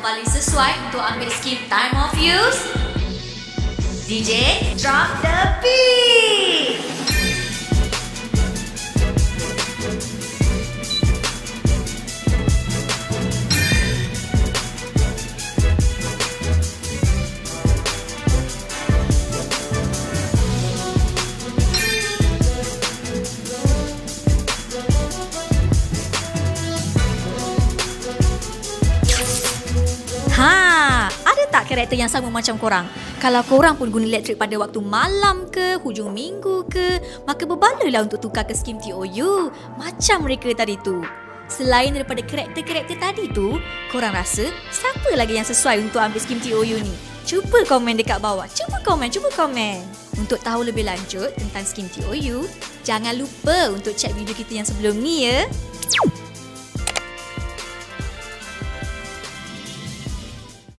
paling sesuai untuk ambil skim time of use? DJ, drop the beat! Ada tak karakter yang sama macam korang? Kalau korang pun guna elektrik pada waktu malam ke, hujung minggu ke, maka berbalalah untuk tukar ke skim TOU macam mereka tadi tu. Selain daripada karakter-karakter tadi tu, korang rasa siapa lagi yang sesuai untuk ambil skim TOU ni? Cuba komen dekat bawah. Cuba komen. Untuk tahu lebih lanjut tentang skim TOU, jangan lupa untuk cek video kita yang sebelum ni ya.